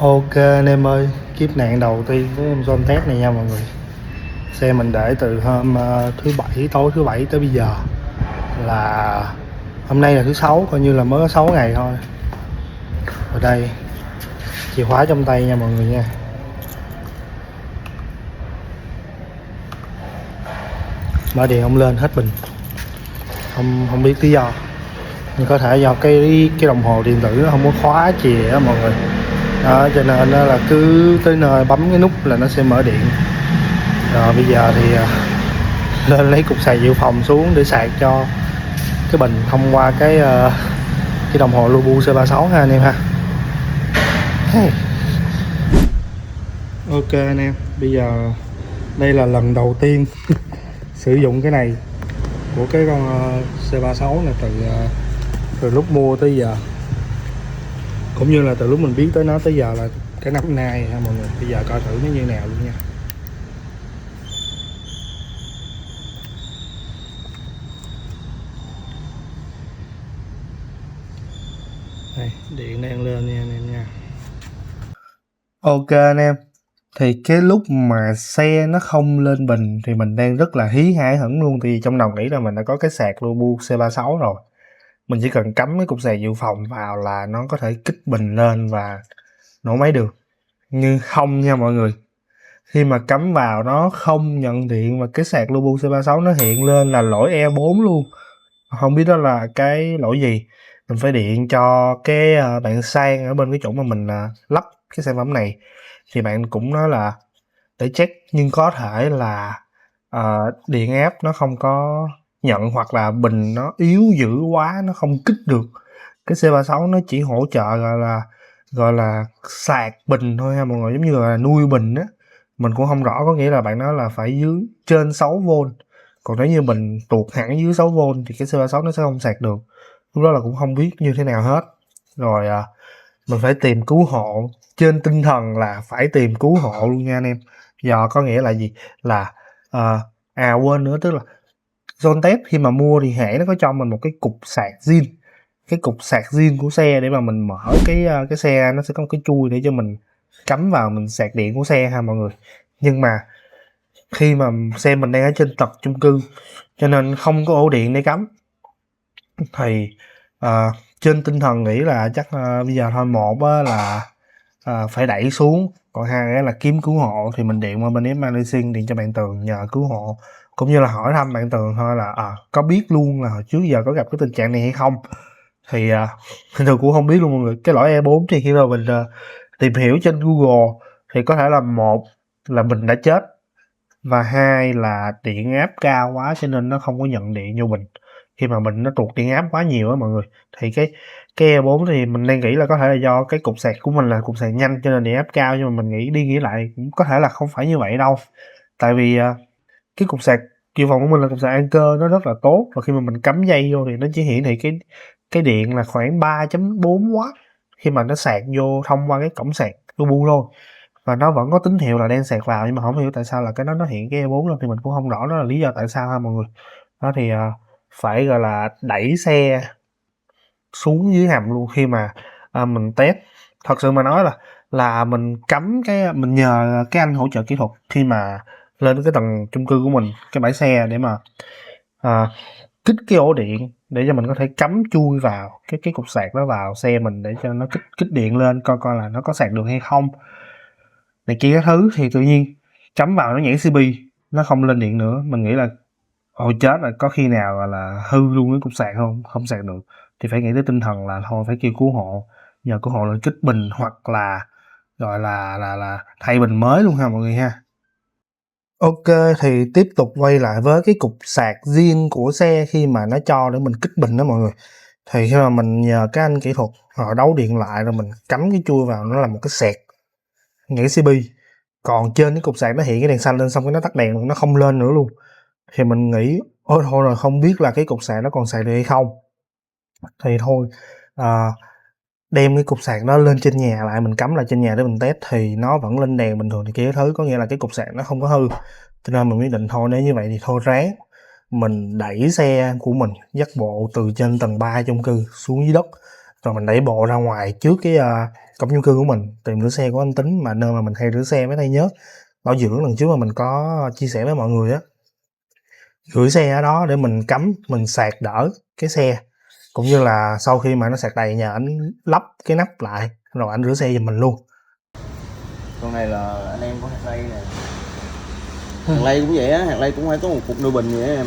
Ok anh em ơi, kiếp nạn đầu tiên của em zone test này nha mọi người. Xe mình để từ hôm thứ bảy, tối thứ bảy tới bây giờ, là hôm nay là thứ sáu, coi như là mới có 6 ngày thôi. Ở đây chìa khóa trong tay nha mọi người nha. Mở điện không lên, hết pin. Không biết lý do, nhưng có thể do cái đồng hồ điện tử nó không có khóa chìa á mọi người. Đó, cho nên là cứ tới nơi bấm cái nút là nó sẽ mở điện. Rồi bây giờ thì lên lấy cục sạc dự phòng xuống để sạc cho cái bình thông qua cái đồng hồ Lubu C36 ha anh em ha. Hey. Ok anh em, bây giờ đây là lần đầu tiên sử dụng cái này của cái con C36 này từ lúc mua tới giờ, cũng như là từ lúc mình biết tới nó tới giờ là cái năm nay ha mọi người. Bây giờ coi thử nó như nào luôn nha. Đây, điện đang lên nha anh em nha. Ok anh em, thì cái lúc mà xe nó không lên bình thì mình đang rất là hí hái hẳn luôn. Thì trong đầu nghĩ là mình đã có cái sạc Lubu C36 rồi, mình chỉ cần cắm cái cục sạc dự phòng vào là nó có thể kích bình lên và nổ máy được. Nhưng không nha mọi người, khi mà cắm vào nó không nhận điện và cái sạc Lubu C36 nó hiện lên là lỗi E4 luôn. Không biết đó là cái lỗi gì. Mình phải điện cho cái bạn sang ở bên cái chỗ mà mình lắp cái sản phẩm này, thì bạn cũng nói là để check, nhưng có thể là điện áp nó không có nhận, hoặc là bình nó yếu dữ quá nó không kích được. Cái C36 nó chỉ hỗ trợ gọi là sạc bình thôi ha mọi người, giống như là nuôi bình á. Mình cũng không rõ, có nghĩa là bạn nói là phải dưới trên 6V, còn nếu như mình tuột hẳn dưới 6V thì cái C36 nó sẽ không sạc được. Lúc đó là cũng không biết như thế nào hết. Rồi mình phải tìm cứu hộ, trên tinh thần là phải tìm cứu hộ luôn nha anh em. Giờ có nghĩa là gì, là quên nữa, tức là zone test khi mà mua thì hãng nó có cho mình một cái cục sạc zin, cái cục sạc zin của xe, để mà mình mở cái xe nó sẽ có một cái chui để cho mình cắm vào mình sạc điện của xe ha mọi người. Nhưng mà khi mà xe mình đang ở trên tầng chung cư cho nên không có ổ điện để cắm, thì trên tinh thần nghĩ là chắc bây giờ thôi, một là phải đẩy xuống, còn hai là kiếm cứu hộ. Thì mình điện qua bên F Malaysia, điện cho bạn Tường nhờ cứu hộ, cũng như là hỏi thăm bạn Tường thôi là có biết luôn là hồi trước giờ có gặp cái tình trạng này hay không. Thì Tường cũng không biết luôn mọi người. Cái lỗi E4 thì khi mà mình tìm hiểu trên Google thì có thể là một là bình đã chết, và hai là điện áp cao quá cho nên nó không có nhận điện vô bình. Khi mà bình nó tuột điện áp quá nhiều á mọi người, thì cái E4 thì mình đang nghĩ là có thể là do cái cục sạc của mình là cục sạc nhanh cho nên điện áp cao, nhưng mà mình nghĩ đi nghĩ lại cũng có thể là không phải như vậy đâu. Tại vì cái cục sạc dự phòng của mình là cục sạc Anker, nó rất là tốt, và khi mà mình cắm dây vô thì nó chỉ hiển thị cái điện là khoảng 3.4W khi mà nó sạc vô thông qua cái cổng sạc Lubu thôi, và nó vẫn có tín hiệu là đang sạc vào. Nhưng mà không hiểu tại sao là cái đó nó hiện cái E4 lên, thì mình cũng không rõ đó là lý do tại sao ha mọi người. Đó thì phải gọi là đẩy xe xuống dưới hầm luôn khi mà mình test. Thật sự mà nói là mình cắm mình nhờ cái anh hỗ trợ kỹ thuật khi mà lên cái tầng chung cư của mình, cái bãi xe, để mà kích cái ổ điện để cho mình có thể cắm chui vào cái cục sạc đó vào xe mình, để cho nó kích điện lên, coi là nó có sạc được hay không này kia các thứ. Thì tự nhiên cắm vào nó nhảy CP, nó không lên điện nữa. Mình nghĩ là ôi chết rồi, có khi nào là hư luôn cái cục sạc không sạc được. Thì phải nghĩ tới tinh thần là thôi phải kêu cứu hộ, nhờ cứu hộ lên kích bình, hoặc là gọi là thay bình mới luôn ha mọi người ha. Ok, thì tiếp tục quay lại với cái cục sạc zin của xe khi mà nó cho để mình kích bình đó mọi người. Thì khi mà mình nhờ các anh kỹ thuật họ đấu điện lại, rồi mình cắm cái chui vào, nó là một cái sạc nhảy CP. Còn trên cái cục sạc nó hiện cái đèn xanh lên, xong cái nó tắt đèn, nó không lên nữa luôn. Thì mình nghĩ ôi thôi rồi, không biết là cái cục sạc nó còn sạc được hay không. Thì thôi đem cái cục sạc đó lên trên nhà lại, mình cắm lại trên nhà để mình test, thì nó vẫn lên đèn bình thường thì kia thứ, có nghĩa là cái cục sạc nó không có hư. Cho nên mình quyết định thôi, nếu như vậy thì thôi ráng mình đẩy xe của mình dắt bộ từ trên tầng 3 chung cư xuống dưới đất, rồi mình đẩy bộ ra ngoài trước cổng chung cư của mình, tiệm rửa xe của anh Tính, mà nơi mà mình hay rửa xe với thay nhớt bảo dưỡng lần trước mà mình có chia sẻ với mọi người á. Gửi xe ở đó để mình cắm, mình sạc đỡ cái xe, cũng như là sau khi mà nó sạc đầy nhờ ảnh lắp cái nắp lại rồi ảnh rửa xe giùm mình luôn. Con này là anh em của hạt lay nè. Hạt lay cũng vậy á, hạt lay cũng phải có một cục nuôi bình vậy á em.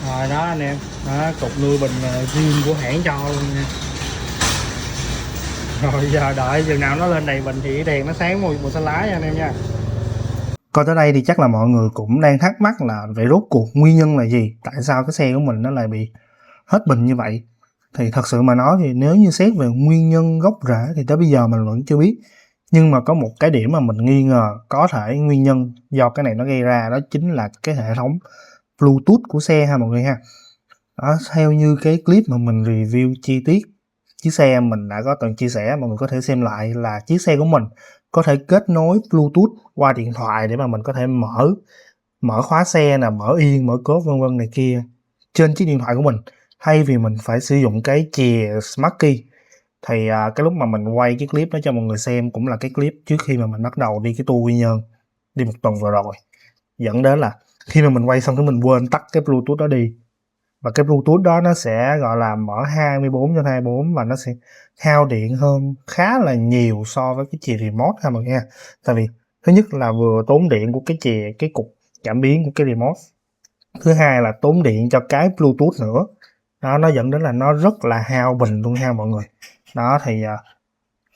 Rồi đó anh em, đó, cục nuôi bình riêng của hãng cho luôn nha. Rồi giờ đợi chừng nào nó lên đầy bình thì đèn nó sáng màu xanh lá nha anh em nha. Coi tới đây thì chắc là mọi người cũng đang thắc mắc là vậy rốt cuộc nguyên nhân là gì? Tại sao cái xe của mình nó lại bị hết bình như vậy? Thì thật sự mà nói thì nếu như xét về nguyên nhân gốc rễ thì tới bây giờ mình vẫn chưa biết. Nhưng mà có một cái điểm mà mình nghi ngờ có thể nguyên nhân do cái này nó gây ra, đó chính là cái hệ thống Bluetooth của xe ha mọi người ha. Đó, theo như cái clip mà mình review chi tiết chiếc xe mình đã có từng chia sẻ, mọi người có thể xem lại, là chiếc xe của mình có thể kết nối Bluetooth qua điện thoại để mà mình có thể mở khóa xe nè, mở yên, mở cốp vân vân này kia trên chiếc điện thoại của mình, thay vì mình phải sử dụng cái chìa Smart Key. Thì cái lúc mà mình quay cái clip đó cho mọi người xem cũng là cái clip trước khi mà mình bắt đầu đi cái tour Quy Nhơn, đi một tuần vừa rồi, dẫn đến là khi mà mình quay xong cái mình quên tắt cái Bluetooth đó đi, và cái Bluetooth đó nó sẽ gọi là mở 24/24 và nó sẽ hao điện hơn khá là nhiều so với cái chìa remote ha mọi người nha. Tại vì thứ nhất là vừa tốn điện của cái chìa, cái cục cảm biến của cái remote, thứ hai là tốn điện cho cái Bluetooth nữa. Đó, nó dẫn đến là nó rất là hao bình luôn ha mọi người. Đó thì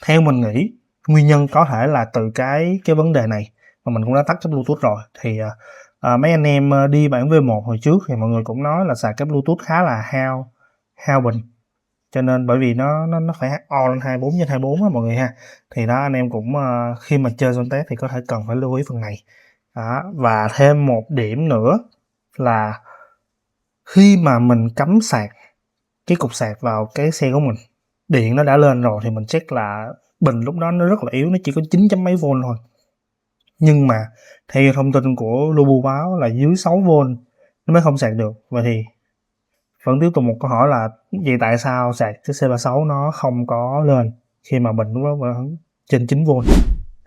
theo mình nghĩ nguyên nhân có thể là từ cái vấn đề này, mà mình cũng đã tắt cái Bluetooth rồi. Thì mấy anh em đi bản V1 hồi trước thì mọi người cũng nói là xài cái Bluetooth khá là hao bình, cho nên bởi vì nó phải on 24/24 á mọi người ha. Thì đó, anh em cũng khi mà chơi zone test thì có thể cần phải lưu ý phần này. Đó, và thêm một điểm nữa là khi mà mình cắm sạc cái cục sạc vào cái xe của mình, điện nó đã lên rồi thì mình check là bình lúc đó nó rất là yếu, nó chỉ có 9 chấm mấy volt thôi. Nhưng mà theo thông tin của Lubu báo là dưới 6 volt nó mới không sạc được. Vậy thì vẫn tiếp tục một câu hỏi là vậy tại sao sạc cái C36 nó không có lên khi mà bình lúc đó vẫn trên 9 volt?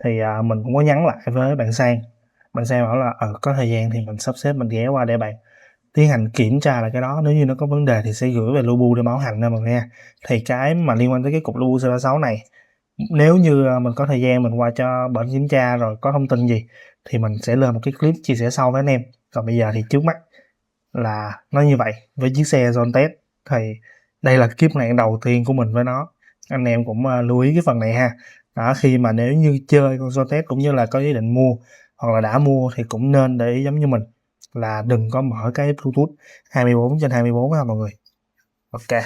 Thì mình cũng có nhắn lại với bạn Sang bảo là có thời gian thì mình sắp xếp mình ghé qua để bạn tiến hành kiểm tra lại cái đó, nếu như nó có vấn đề thì sẽ gửi về Lubu để bảo hành nha mọi người nha. Thì cái mà liên quan tới cái cục Lubu C36 này, nếu như mình có thời gian mình qua cho bển kiểm tra rồi có thông tin gì thì mình sẽ lên một cái clip chia sẻ sau với anh em. Còn bây giờ thì trước mắt là nó như vậy với chiếc xe Zone Test. Thì đây là kiếp nạn đầu tiên của mình với nó, anh em cũng lưu ý cái phần này ha. Đó, khi mà nếu như chơi con Zone Test cũng như là có ý định mua hoặc là đã mua thì cũng nên để ý giống như mình là đừng có mở cái Bluetooth 24/24 ha mọi người. Ok.